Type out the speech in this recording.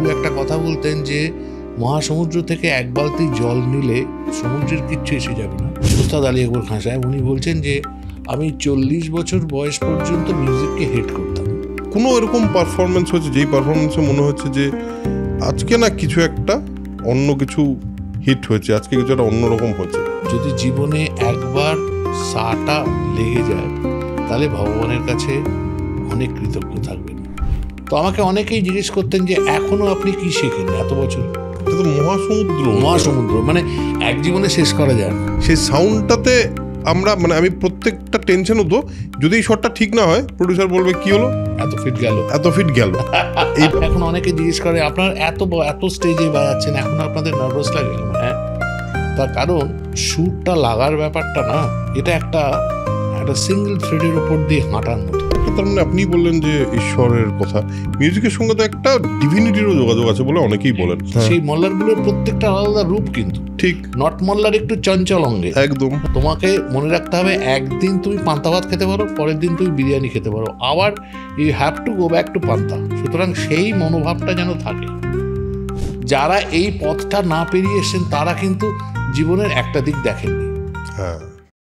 গুরু একটা কথা বলতেন যে মহাসমুদ্র থেকে এক বালতি জল নিলে সমুদ্রের কিচ্ছু এসে যাবে না। উস্তাদ আলী আকবর খান সাহেব উনি বলছেন যে আমি 40 বছর বয়স পর্যন্ত মিউজিককে হেট করতাম। কোনো এরকম পারফরমেন্স হয়েছে যেই পারফরমেন্সে মনে হচ্ছে যে আজকে না কিছু একটা অন্য কিছু হিট হয়েছে, আজকে কিছু একটা অন্যরকম হয়েছে? যদি জীবনে একবার সাটা লেগে যায় তাহলে ভগবানের কাছে অনেক কৃতজ্ঞ থাকবেন। তো আমাকে অনেকেই জিজ্ঞেস করতেন যে এখনো আপনি কি শেখেন এত বছর? এটা তো মহাসমুদ্র মানে এক জীবনে শেষ করা যায় না। সেই সাউন্ডটাতে আমরা মানে আমি প্রত্যেকটা টেনশন হতো যদি এই শটটা ঠিক না হয় প্রডিউসার বলবে কি হলো, এত ফিট গেল। এখন অনেকে জিজ্ঞেস করে আপনার এত স্টেজে বাজাচ্ছেন এখন আপনাদের নার্ভাস লাগে? হ্যাঁ, তার কারণ সুরটা লাগার ব্যাপারটা না, এটা একটা সিঙ্গেল থ্রেডের উপর দিয়ে হাঁটার মতো। তার মানে আপনি বললেন যে ঈশ্বরের কথা, মিউজিকের সঙ্গে তো একটা ডিভিনিটিরও যোগাযোগ আছে বলে অনেকেই বলেন। সেই মল্লারগুলোর প্রত্যেকটা আলাদা রূপ, কিন্তু ঠিক নট মল্লার একটু চঞ্চল অঙ্গে। একদম তোমাকে মনে রাখতে হবে একদিন তুমি পান্তা ভাত খেতে পারো, পরের দিন তুমি বিরিয়ানি খেতে পারো, আবার you have to go back to panta. সুতরাং সেই মনোভাবটা যেন থাকে। যারা এই পথটা না পেরিয়ে এসেছেন তারা কিন্তু জীবনের একটা দিক দেখেননি। হ্যাঁ।